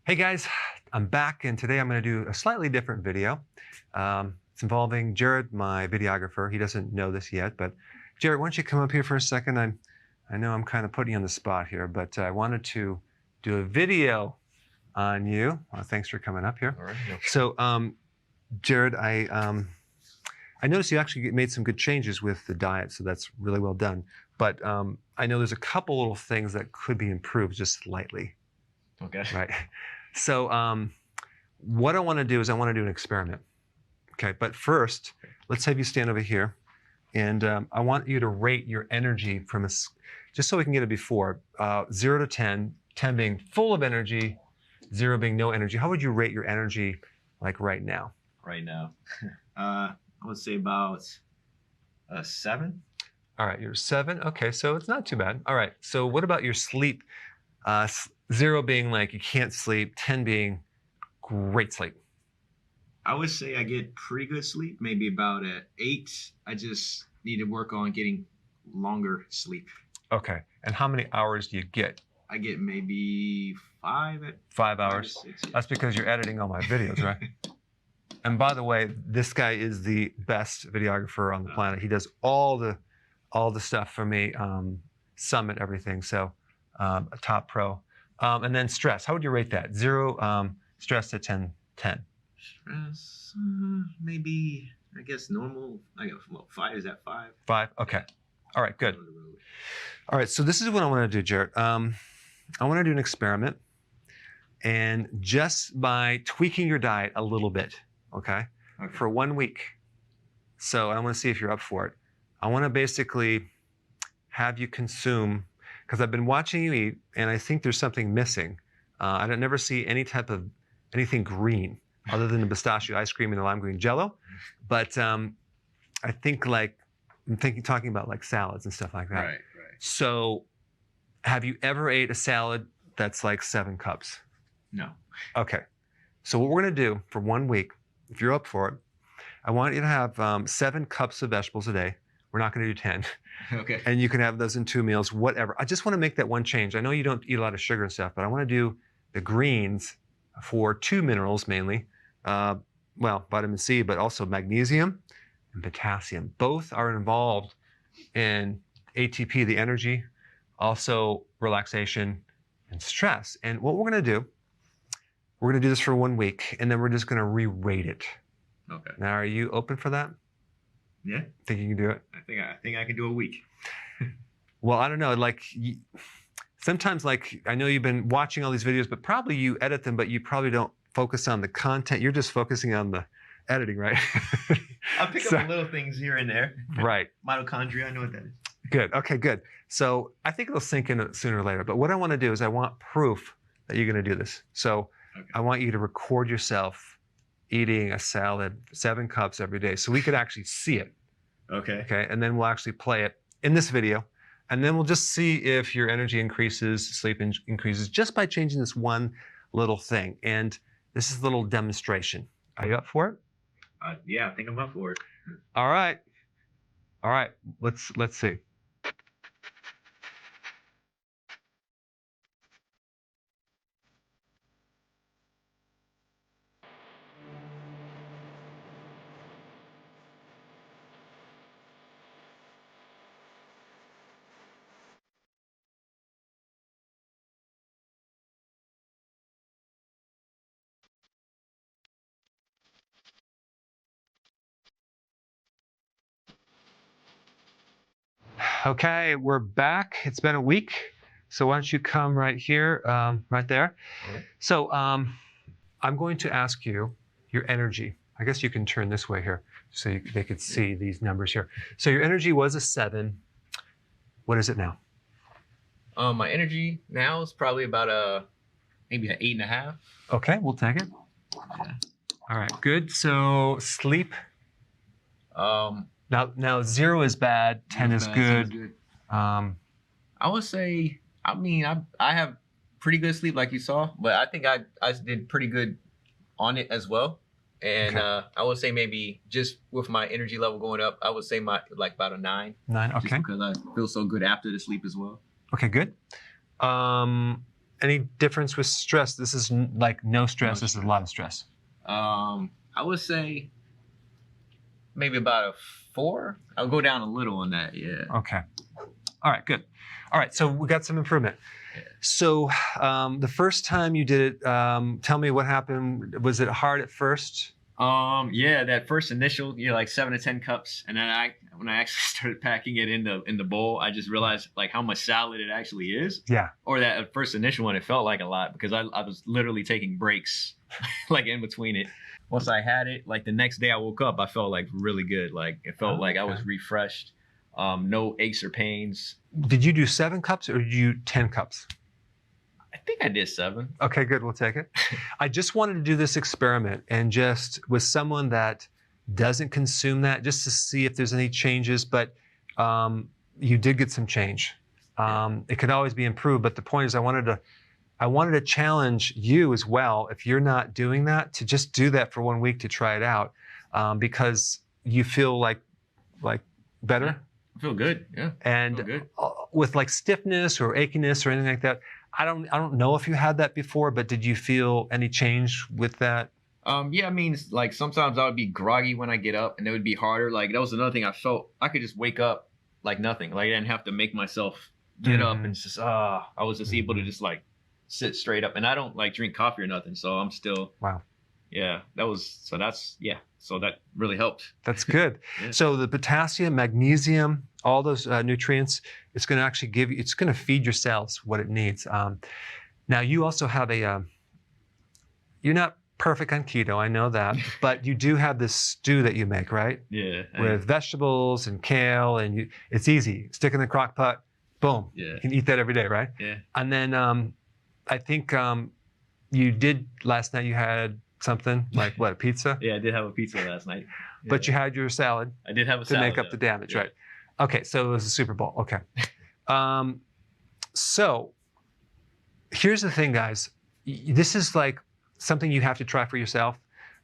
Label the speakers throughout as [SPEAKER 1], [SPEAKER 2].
[SPEAKER 1] Hey guys, I'm back, and today I'm going to do a slightly different video. It's involving Jared, my videographer. He doesn't know this yet, but Jared, why don't you come up here for a second? I know I'm kind of putting you on the spot here, but I wanted to do a video on you. Thanks for coming up here.
[SPEAKER 2] All right.
[SPEAKER 1] So, Jared, I noticed you actually made some good changes with the diet, so that's really well done. But I know there's a couple little things that could be improved just slightly.
[SPEAKER 2] Okay.
[SPEAKER 1] Right. So what I want to do is I want to do an experiment. Okay. But first, let's have you stand over here. And I want you to rate your energy from just so we can get it before, 0 to 10, 10 being full of energy, 0 being no energy. How would you rate your energy like right now?
[SPEAKER 2] Right now, I would say about a 7.
[SPEAKER 1] All right. You're 7. Okay. So it's not too bad. All right. So what about your sleep? 0 being like you can't sleep, 10 being great sleep.
[SPEAKER 2] I would say I get pretty good sleep, maybe about an 8. I just need to work on getting longer sleep.
[SPEAKER 1] Okay. And how many hours do you get?
[SPEAKER 2] I get maybe 5 at
[SPEAKER 1] 5 hours.
[SPEAKER 2] 6, yeah.
[SPEAKER 1] That's because you're editing all my videos, right? And by the way, this guy is the best videographer on the planet. He does all the stuff for me, Summit, everything. So a top pro. And then stress. How would you rate that? 0 stress to 10.
[SPEAKER 2] Stress, maybe, I guess normal. I got 5. Is that 5?
[SPEAKER 1] 5. Okay. All right. Good. All right. So this is what I want to do, Jared. I want to do an experiment, and just by tweaking your diet a little bit, okay, for 1 week. So I want to see if you're up for it. I want to basically have you consume, because I've been watching you eat, and I think there's something missing. I don't never see anything green other than the pistachio ice cream and the lime green Jello. But I think talking about like salads and stuff like that.
[SPEAKER 2] Right.
[SPEAKER 1] So, have you ever ate a salad that's like 7 cups?
[SPEAKER 2] No.
[SPEAKER 1] Okay. So what we're gonna do for 1 week, if you're up for it, I want you to have 7 cups of vegetables a day. We're not gonna do 10.
[SPEAKER 2] Okay.
[SPEAKER 1] And you can have those in 2 meals, whatever. I just want to make that one change. I know you don't eat a lot of sugar and stuff, but I want to do the greens for 2 minerals mainly. Well, vitamin C, but also magnesium and potassium. Both are involved in ATP, the energy, also relaxation and stress. And what we're going to do, we're going to do this for 1 week, and then we're just going to re-rate it.
[SPEAKER 2] Okay.
[SPEAKER 1] Now, are you open for that?
[SPEAKER 2] Yeah.
[SPEAKER 1] Think you can do it?
[SPEAKER 2] I think I can do a week.
[SPEAKER 1] Well, I don't know. Sometimes, I know you've been watching all these videos, but probably you edit them, but you probably don't focus on the content. You're just focusing on the editing, right?
[SPEAKER 2] I'll pick up little things here and there.
[SPEAKER 1] Right.
[SPEAKER 2] Mitochondria, I know what that is.
[SPEAKER 1] Good. Okay, good. So I think it'll sink in sooner or later. But what I want to do is I want proof that you're going to do this. So I want you to record yourself eating a salad, 7 cups every day, so we could actually see it.
[SPEAKER 2] Okay.
[SPEAKER 1] Okay. And then we'll actually play it in this video. And then we'll just see if your energy increases, sleep increases, just by changing this one little thing. And this is a little demonstration. Are you up for it?
[SPEAKER 2] Yeah, I think I'm up for it.
[SPEAKER 1] All right. All right. Let's see. Okay, we're back. It's been a week. So why don't you come right here, right there.
[SPEAKER 2] Okay.
[SPEAKER 1] So I'm going to ask you your energy. I guess you can turn this way here so they could see these numbers here. So your energy was a 7. What is it now?
[SPEAKER 3] My energy now is probably about maybe an 8.5.
[SPEAKER 1] Okay, we'll take it.
[SPEAKER 3] Yeah.
[SPEAKER 1] All right, good. So sleep. Now 0 is bad, 10 is good.
[SPEAKER 3] I would say, I have pretty good sleep like you saw, but I think I did pretty good on it as well. And I would say maybe just with my energy level going up, I would say about a 9.
[SPEAKER 1] 9, okay.
[SPEAKER 3] Just because I feel so good after the sleep as well.
[SPEAKER 1] Okay, good. Any difference with stress? This is like no stress. This is a lot of stress.
[SPEAKER 3] I would say maybe about a 4. I'll go down a little on that. Yeah.
[SPEAKER 1] Okay. All right, good. All right, so we got some improvement.
[SPEAKER 3] Yeah.
[SPEAKER 1] So the first time you did it, tell me what happened. Was it hard at first?
[SPEAKER 3] Yeah, that first initial, like 7 to 10 cups, and then when I actually started packing it in the bowl, I just realized like how much salad it actually is.
[SPEAKER 1] Yeah.
[SPEAKER 3] Or that first initial one, it felt like a lot because I was literally taking breaks, like in between it. Once I had it, like the next day I woke up, I felt like really good. Like it felt like I was refreshed. No aches or pains.
[SPEAKER 1] Did you do 7 cups or did you do 10 cups?
[SPEAKER 3] I think I did 7.
[SPEAKER 1] Okay, good. We'll take it. I just wanted to do this experiment and just with someone that doesn't consume that, just to see if there's any changes. But you did get some change. It could always be improved. But the point is, I wanted to challenge you as well. If you're not doing that, to just do that for 1 week to try it out, because you feel like better.
[SPEAKER 3] Yeah, I feel good. Yeah.
[SPEAKER 1] And
[SPEAKER 3] feel good.
[SPEAKER 1] With like stiffness or achiness or anything like that, I don't know if you had that before, but did you feel any change with that?
[SPEAKER 3] Yeah, I mean, like sometimes I would be groggy when I get up, and it would be harder. Like that was another thing I felt. I could just wake up like nothing. Like I didn't have to make myself get up, and it's just I was just able to just like sit straight up. And I don't like drink coffee or nothing, so I'm still
[SPEAKER 1] Wow.
[SPEAKER 3] Yeah, so that really helped.
[SPEAKER 1] That's good.
[SPEAKER 3] Yeah.
[SPEAKER 1] So the potassium, magnesium, all those nutrients, it's going to actually it's going to feed your cells what it needs. Now you also have you're not perfect on keto, I know that, but you do have this stew that you make, right?
[SPEAKER 3] Yeah.
[SPEAKER 1] With vegetables and kale, and it's easy. Stick in the crock pot, boom.
[SPEAKER 3] Yeah.
[SPEAKER 1] You can eat that every day, right?
[SPEAKER 3] Yeah.
[SPEAKER 1] And then I think you did last night. You had something like what, a pizza?
[SPEAKER 3] Yeah, I did have a pizza last night.
[SPEAKER 1] But you had your salad.
[SPEAKER 3] I did have a
[SPEAKER 1] to
[SPEAKER 3] salad
[SPEAKER 1] make up the damage,
[SPEAKER 3] yeah.
[SPEAKER 1] right? Okay, so it was a Super Bowl. Okay. So here's the thing, guys. This is like something you have to try for yourself.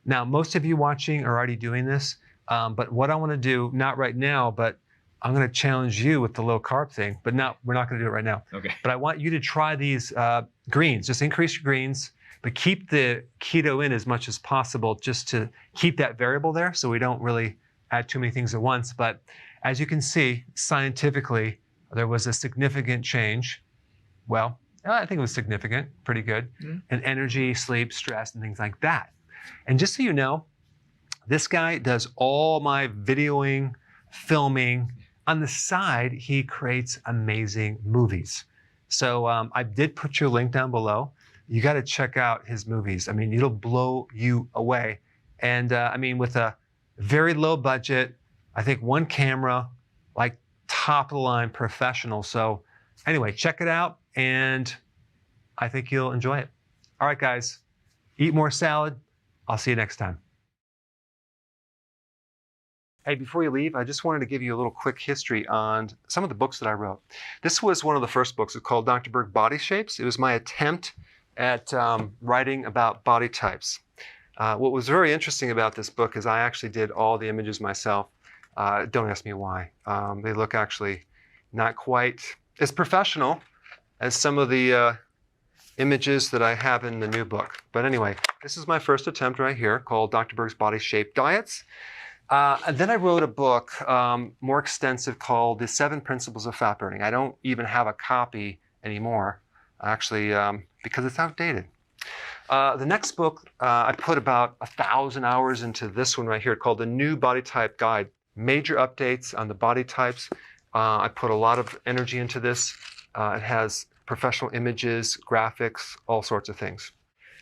[SPEAKER 1] Now, most of you watching are already doing this, but what I want to do, not right now, but I'm going to challenge you with the low carb thing, but we're not going to do it right now.
[SPEAKER 3] Okay.
[SPEAKER 1] But I want you to try these greens. Just increase your greens, but keep the keto in as much as possible, just to keep that variable there so we don't really add too many things at once. But as you can see, scientifically, there was a significant change. Well, I think it was significant, pretty good, in energy, sleep, stress, and things like that. And just so you know, this guy does all my videoing, filming. On the side, he creates amazing movies. So I did put your link down below. You got to check out his movies. I mean, it'll blow you away. And I mean, with a very low budget, I think one camera, like top of the line professional. So anyway, check it out. And I think you'll enjoy it. All right, guys, eat more salad. I'll see you next time. Hey, before you leave, I just wanted to give you a little quick history on some of the books that I wrote. This was one of the first books. It's called Dr. Berg Body Shapes. It was my attempt at writing about body types. What was very interesting about this book is I actually did all the images myself. Don't ask me why. They look actually not quite as professional as some of the images that I have in the new book. But anyway, this is my first attempt right here called Dr. Berg's Body Shape Diets. And then I wrote a book more extensive called The 7 Principles of Fat Burning. I don't even have a copy anymore, actually, because it's outdated. The next book, I put about 1,000 hours into this one right here called The New Body Type Guide. Major updates on the body types. I put a lot of energy into this. It has professional images, graphics, all sorts of things.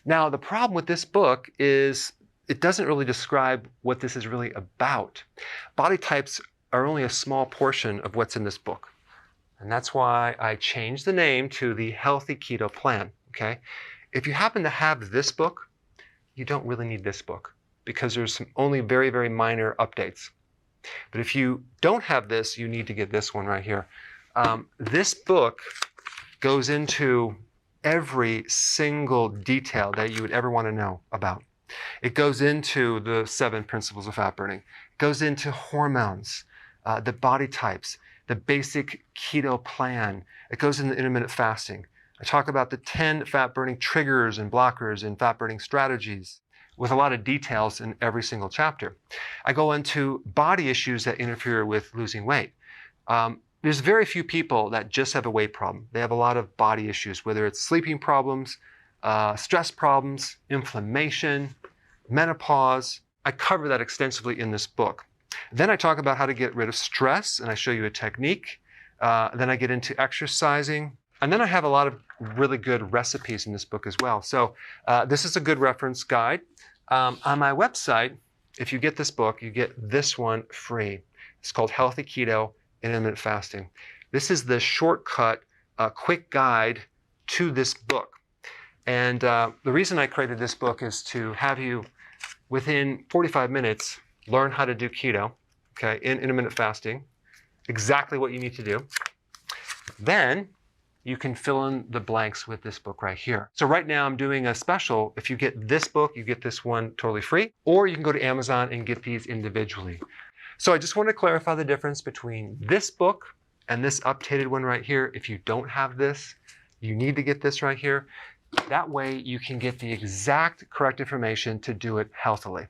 [SPEAKER 1] Now, the problem with this book is it doesn't really describe what this is really about. Body types are only a small portion of what's in this book. And that's why I changed the name to the Healthy Keto Plan, okay? If you happen to have this book, you don't really need this book because there's some only very, very minor updates. But if you don't have this, you need to get this one right here. This book goes into every single detail that you would ever want to know about. It goes into the 7 principles of fat burning. It goes into hormones, the body types, the basic keto plan. It goes into intermittent fasting. I talk about the 10 fat-burning triggers and blockers and fat-burning strategies with a lot of details in every single chapter. I go into body issues that interfere with losing weight. There's very few people that just have a weight problem. They have a lot of body issues, whether it's sleeping problems, stress problems, inflammation, menopause. I cover that extensively in this book. Then I talk about how to get rid of stress, and I show you a technique. Then I get into exercising. And then I have a lot of really good recipes in this book as well. So this is a good reference guide. On my website, if you get this book, you get this one free. It's called Healthy Keto Intermittent Fasting. This is the shortcut, quick guide to this book. And the reason I created this book is to have you, within 45 minutes, learn how to do keto, okay, in intermittent fasting, exactly what you need to do. Then you can fill in the blanks with this book right here. So right now I'm doing a special. If you get this book, you get this one totally free, or you can go to Amazon and get these individually. So I just want to clarify the difference between this book and this updated one right here. If you don't have this, you need to get this right here. That way you can get the exact correct information to do it healthily.